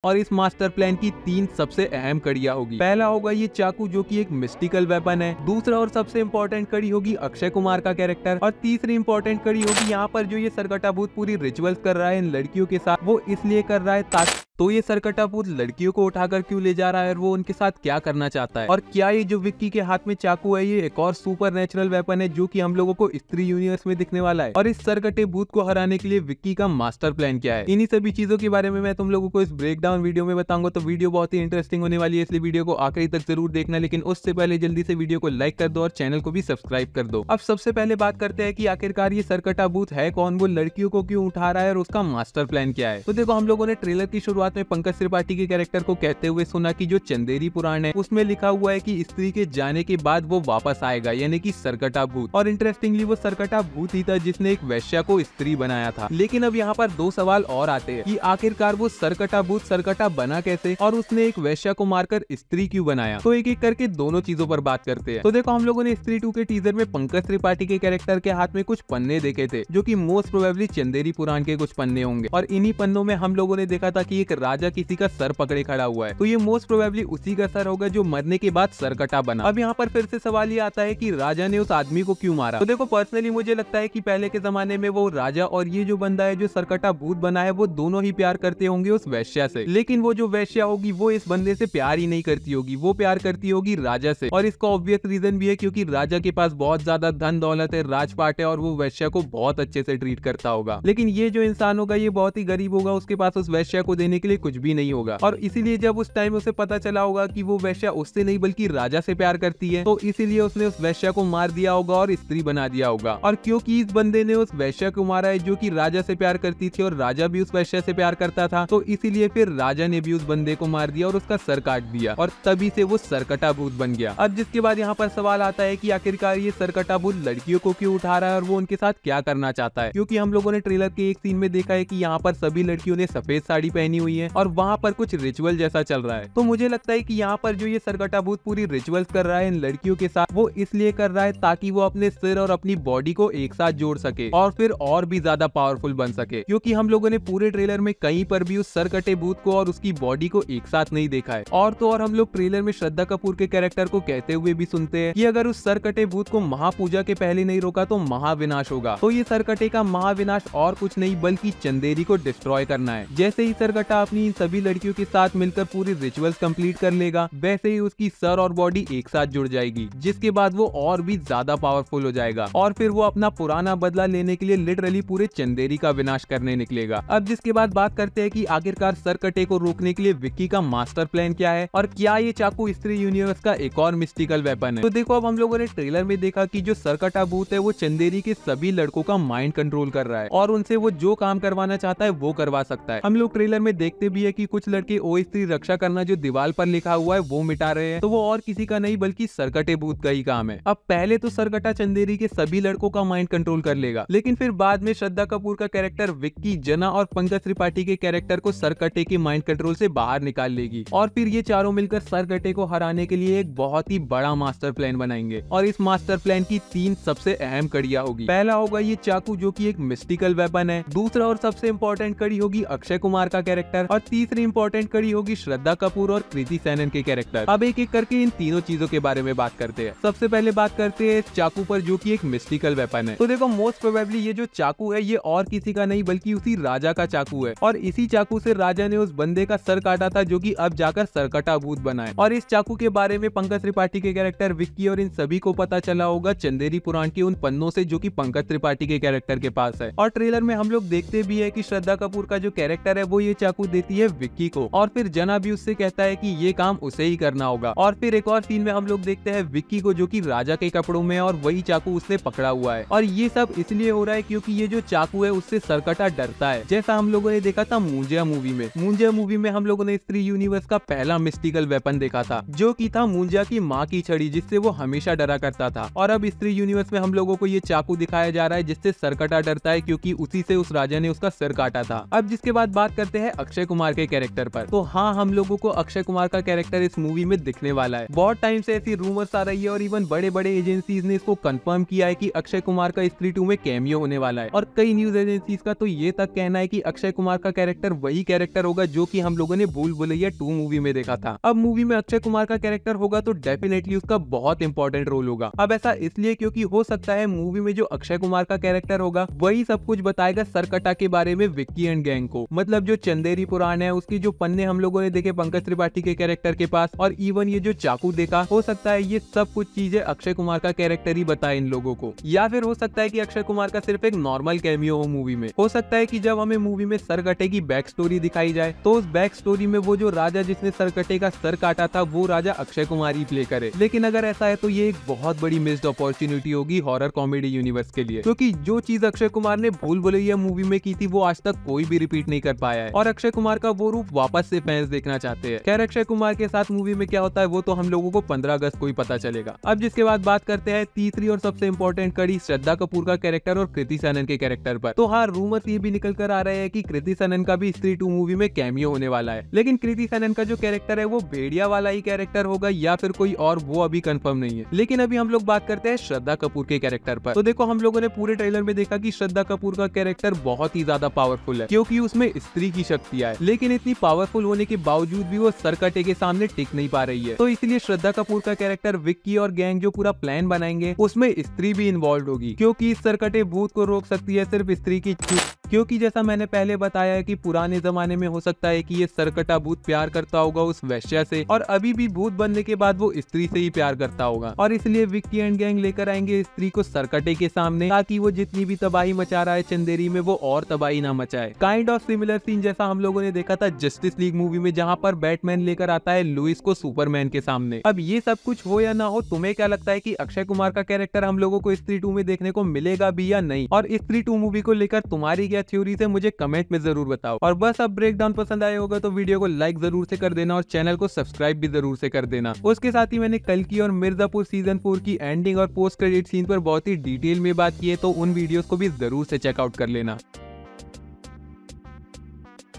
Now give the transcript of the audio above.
और इस master plan की 3 सबसे अहम कड़ियां होगी। पहला होगा ये चाकू जो कि एक मिस्टिकल वेपन है। दूसरा और सबसे इम्पोर्टेंट कड़ी होगी अक्षय कुमार का कैरेक्टर। और तीसरी इम्पोर्टेंट कड़ी होगी यहाँ पर जो ये सरकटाभूत पूरी रिचुअल्स कर रहा है इन लड़कियों के साथ, वो इसलिए कर रहा है ताकि तो ये सरकटाभूत लड़कियों को उठाकर क्यों ले जा रहा है और वो उनके साथ क्या करना चाहता है। और क्या ये जो विक्की के हाथ में चाकू है ये एक और सुपर नेचुरल वेपन है जो कि हम लोगों को स्त्री यूनिवर्स में दिखने वाला है। और इस सरकटे भूत को हराने के लिए विक्की का मास्टर प्लान क्या है, इन्हीं सभी चीजों के बारे में मैं तुम लोगों को इस ब्रेकडाउन वीडियो में बताऊंगा। तो वीडियो बहुत ही इंटरेस्टिंग होने वाली है, इसलिए वीडियो को आखिरी तक जरूर देखना। लेकिन उससे पहले जल्दी से वीडियो को लाइक कर दो और चैनल को भी सब्सक्राइब कर दो। अब सबसे पहले बात करते हैं कि आखिरकार ये सरकटाभूत है कौन, वो लड़कियों को क्यों उठा रहा है और उसका मास्टर प्लान क्या है। तो देखो, हम लोगों ने ट्रेलर की शुरुआत में पंकज त्रिपाठी के कैरेक्टर को कहते हुए सुना कि जो चंदेरी पुराण है उसमें लिखा हुआ है कि स्त्री के जाने के बाद वो वापस आएगा, यानी कि सरकटाभूत। और इंटरेस्टिंगली वो सरकटाभूत ही था जिसने एक वैश्या को स्त्री बनाया था। लेकिन अब यहाँ पर 2 सवाल और आते हैं कि आखिरकार वो सरकटाभूत सरकटा बना कैसे और उसने एक वैश्या को मारकर स्त्री क्यों बनाया। तो एक एक करके दोनों चीजों पर बात करते हैं। तो देखो, हम लोगों ने स्त्री 2 के टीजर में पंकज त्रिपाठी के कैरेक्टर के हाथ में कुछ पन्ने देखे थे जो कि मोस्ट प्रोबेबली चंदेरी पुराण के कुछ पन्ने होंगे। और इन्हीं पन्नों में हम लोगों ने देखा था कि एक राजा किसी का सर पकड़े खड़ा हुआ है, तो ये मोस्ट प्रोबेबली उसी का सर होगा जो मरने के बाद सरकटा बना। अब यहाँ पर फिर से सवाल ये आता है कि राजा ने उस आदमी को क्यों मारा। तो देखो, पर्सनली मुझे लगता है कि पहले के जमाने में वो राजा और ये जो बंदा है जो सरकटा भूत बना है वो दोनों ही प्यार करते होंगे उस वैश्या से। लेकिन वो जो वैश्या होगी वो इस बंदे से प्यार ही नहीं करती होगी, वो प्यार करती होगी राजा से। और इसका ऑब्वियस रीजन भी है क्योंकि राजा के पास बहुत ज्यादा धन दौलत है, राजपाट है और वो वैश्या को बहुत अच्छे से ट्रीट करता होगा। लेकिन ये जो इंसान होगा ये बहुत ही गरीब होगा, उसके पास उस वैश्या को देने के लिए कुछ भी नहीं होगा। और इसीलिए जब उस टाइम उसे पता चला होगा कि वो वैश्या उससे नहीं बल्कि राजा से प्यार करती है, तो इसीलिए उसने उस वैश्या को मार दिया होगा और स्त्री बना दिया होगा। और क्योंकि इस बंदे ने उस वैश्या को मारा है जो कि राजा से प्यार करती थी और राजा भी उस वैश्या से प्यार करता था, तो इसीलिए फिर राजा ने भी उस बंदे को मार दिया और उसका सर काट दिया और तभी से वो सरकटाभूत बन गया। अब जिसके बाद यहाँ पर सवाल आता है कि आखिरकार ये सरकटाभूत लड़कियों को क्यों उठा रहा है और वो उनके साथ क्या करना चाहता है। क्योंकि हम लोगों ने ट्रेलर के एक सीन में देखा है कि यहाँ पर सभी लड़कियों ने सफेद साड़ी पहनी हुई है और वहाँ पर कुछ रिचुअल जैसा चल रहा है। तो मुझे लगता है कि यहाँ पर जो ये सरकटाभूत पूरी रिचुअल्स कर रहा है इन लड़कियों के साथ, वो इसलिए कर रहा है ताकि वो अपने सिर और अपनी बॉडी को एक साथ जोड़ सके और फिर और भी ज्यादा पावरफुल बन सके। क्योंकि हम लोगों ने पूरे ट्रेलर में कहीं पर भी उस सरकटे भूत को और उसकी बॉडी को एक साथ नहीं देखा है। और तो और हम लोग ट्रेलर में श्रद्धा कपूर के कैरेक्टर को कहते हुए भी सुनते हैं कि अगर उस सरकटे भूत को महापूजा के पहले नहीं रोका तो महाविनाश होगा। तो ये सरकटे का महाविनाश और कुछ नहीं बल्कि चंदेरी को डिस्ट्रॉय करना है। जैसे ही सरकटा अपनी इन सभी लड़कियों के साथ मिलकर पूरी रिचुअल्स कंप्लीट कर लेगा, वैसे ही उसकी सर और बॉडी एक साथ जुड़ जाएगी, जिसके बाद वो और भी ज्यादा पावरफुल हो जाएगा और फिर वो अपना पुराना बदला लेने के लिए लिटरली पूरे चंदेरी का विनाश करने निकलेगा। अब जिसके बाद बात करते हैं कि आखिरकार सरकटे को रोकने के लिए विक्की का मास्टर प्लान क्या है और क्या ये चाकू स्त्री यूनिवर्स का एक और मिस्टिकल वेपन है। तो देखो, अब हम लोगों ने ट्रेलर में देखा कि जो सरकटा भूत है वो चंदेरी के सभी लड़कों का माइंड कंट्रोल कर रहा है और उनसे वो जो काम करवाना चाहता है वो करवा सकता है। हम लोग ट्रेलर में देखते भी है कि कुछ लड़के ओ स्त्री रक्षा करना जो दीवार पर लिखा हुआ है वो मिटा रहे हैं, तो वो और किसी का नहीं बल्कि सरकटे भूत का ही काम है। अब पहले तो सरकटा चंदेरी के सभी लड़कों का माइंड कंट्रोल कर लेगा, लेकिन फिर बाद में श्रद्धा कपूर का कैरेक्टर विक्की, जना और पंकज त्रिपाठी के कैरेक्टर को सरकटे के माइंड कंट्रोल से बाहर निकाल लेगी और फिर ये चारों मिलकर सरकटे को हराने के लिए एक बहुत ही बड़ा मास्टर प्लान बनाएंगे। और इस मास्टर प्लान की 3 सबसे अहम कड़ियां होगी। पहला होगा ये चाकू जो कि एक मिस्टिकल वेपन है। दूसरा और सबसे इम्पोर्टेंट कड़ी होगी अक्षय कुमार का कैरेक्टर और तीसरी इम्पोर्टेंट कड़ी होगी श्रद्धा कपूर और कृति सेनन के कैरेक्टर। अब एक एक करके इन तीनों चीजों के बारे में बात करते हैं। सबसे पहले बात करते हैं चाकू पर जो कि एक मिस्टिकल वेपन है। तो देखो, मोस्ट प्रोबेबली ये जो चाकू है ये और किसी का नहीं बल्कि उसी राजा का चाकू है और इसी चाकू से राजा ने उस बंदे का सर काटा था जो कि अब जाकर सरकटाभूत बना है। और इस चाकू के बारे में पंकज त्रिपाठी के कैरेक्टर विक्की और इन सभी को पता चला होगा चंदेरी पुराण के उन पन्नों से जो कि पंकज त्रिपाठी के कैरेक्टर के पास है। और ट्रेलर में हम लोग देखते भी है कि श्रद्धा कपूर का जो कैरेक्टर है वो ये चाकू देती है विक्की को और फिर जना भी उससे कहता है कि ये काम उसे ही करना होगा। और फिर एक और सीन में हम लोग देखते हैं विक्की को जो कि राजा के कपड़ों में और वही चाकू उसने पकड़ा हुआ है। और ये सब इसलिए हो रहा है क्योंकि ये जो चाकू है उससे सरकटा डरता है, जैसा हम लोगों ने देखा था मुंजिया मूवी में। मुंजिया मूवी में हम लोगों ने स्त्री यूनिवर्स का पहला मिस्टिकल वेपन देखा था जो कि था मुंजिया की माँ की छड़ी, जिससे वो हमेशा डरा करता था। और अब स्त्री यूनिवर्स में हम लोगों को ये चाकू दिखाया जा रहा है जिससे सरकटा डरता है क्योंकि उसी से उस राजा ने उसका सिर काटा था। अब जिसके बाद बात करते हैं अक्षय कुमार के कैरेक्टर पर। तो हाँ, हम लोगों को अक्षय कुमार का कैरेक्टर इस मूवी में दिखने वाला है। बहुत टाइम से ऐसी रूमर्स आ रही है और इवन बड़े बड़े एजेंसीज ने इसको कंफर्म किया है कि अक्षय कुमार का स्त्री 2 में कैमियो होने वाला है। और कई न्यूज एजेंसीज का तो ये तक कहना है कि अक्षय कुमार का कैरेक्टर वही कैरेक्टर होगा जो कि हम लोगों ने भूल भुलैया 2 मूवी में देखा था। अब मूवी में अक्षय कुमार का कैरेक्टर होगा तो डेफिनेटली उसका बहुत इंपॉर्टेंट रोल होगा। अब ऐसा इसलिए क्योंकि हो सकता है मूवी में जो अक्षय कुमार का कैरेक्टर होगा वही सब कुछ बताएगा सरकटा के बारे में विक्की एंड गैंग को। मतलब जो चंदेरी पुराण है उसकी जो पन्ने हम लोगों ने देखे पंकज त्रिपाठी के कैरेक्टर के पास, और इवन ये जो चाकू देखा, हो सकता है ये सब कुछ चीजें अक्षय कुमार का कैरेक्टर ही बताए इन लोगों को। या फिर हो सकता है कि अक्षय कुमार का सिर्फ एक नॉर्मल कैमियो हो मूवी में। हो सकता है कि जब हमें मूवी में सरकटे की बैक स्टोरी दिखाई जाए तो उस बैक स्टोरी में वो जो राजा जिसने सरकटे का सर काटा था वो राजा अक्षय कुमार ही प्ले करे। लेकिन अगर ऐसा है तो ये एक बहुत बड़ी मिस्ड अपॉर्चुनिटी होगी हॉरर कॉमेडी यूनिवर्स के लिए, क्योंकि जो चीज अक्षय कुमार ने भूल भुलैया मूवी में की थी वो आज तक कोई भी रिपीट नहीं कर पाया है, और अक्षय कुमार का वो रूप वापस से फैंस देखना चाहते हैं। खैर अक्षय कुमार के साथ मूवी में क्या होता है वो तो हम लोगों को 15 अगस्त को ही पता चलेगा। अब जिसके बाद बात करते हैं तीसरी और सबसे इंपॉर्टेंट कड़ी, श्रद्धा कपूर का कैरेक्टर और कृति सनन के कैरेक्टर पर। तो हाँ, रूमर्स ये भी निकल कर आ रहे हैं कि कृति सनन का भी स्त्री 2 मूवी में कैमियो होने वाला है, लेकिन कृति सनन का जो कैरेक्टर है वो भेड़िया वाला ही कैरेक्टर होगा या फिर कोई और, वो अभी कंफर्म नहीं है। लेकिन अभी हम लोग बात करते हैं श्रद्धा कपूर के कैरेक्टर पर। तो देखो, हम लोगों ने पूरे ट्रेलर में देखा कि श्रद्धा कपूर का कैरेक्टर बहुत ही ज्यादा पावरफुल है क्योंकि उसमें स्त्री की शक्तियां है, लेकिन इतनी पावरफुल होने के बावजूद भी वो सरकटे के सामने टिक नहीं पा रही है। तो इसलिए श्रद्धा कपूर का कैरेक्टर विक्की और गैंग जो पूरा प्लान बनाएंगे उसमें स्त्री भी इन्वॉल्व होगी, क्योंकि इस सरकटे भूत को रोक सकती है सिर्फ स्त्री की चुप। क्योंकि जैसा मैंने पहले बताया है कि पुराने जमाने में हो सकता है कि ये सरकटा भूत प्यार करता होगा उस वैश्या से, और अभी भी भूत बनने के बाद वो स्त्री से ही प्यार करता होगा, और इसलिए विक्की एंड गैंग लेकर आएंगे स्त्री को सरकटे के सामने ताकि वो जितनी भी तबाही मचा रहा है चंदेरी में वो और तबाही ना मचाए। काइंड ऑफ सिमिलर सीन जैसा हम लोगों ने देखा था जस्टिस लीग मूवी में, जहाँ पर बैटमैन लेकर आता है लुइस को सुपरमैन के सामने। अब ये सब कुछ हो या ना हो, तुम्हें क्या लगता है कि अक्षय कुमार का कैरेक्टर हम लोगों को स्त्री 2 में देखने को मिलेगा भी या नहीं? और स्त्री 2 मूवी को लेकर तुम्हारी क्या थ्योरी है मुझे कमेंट में जरूर बताओ। और बस अब ब्रेक डाउन पसंद आया होगा तो वीडियो को लाइक जरूर से कर देना और चैनल को सब्सक्राइब भी जरूर से कर देना। उसके साथ ही मैंने कल की और मिर्जापुर सीजन 4 की एंडिंग और पोस्ट क्रेडिट सीन पर बहुत ही डिटेल में बात की है, तो उन वीडियोस को भी जरूर से चेकआउट कर लेना।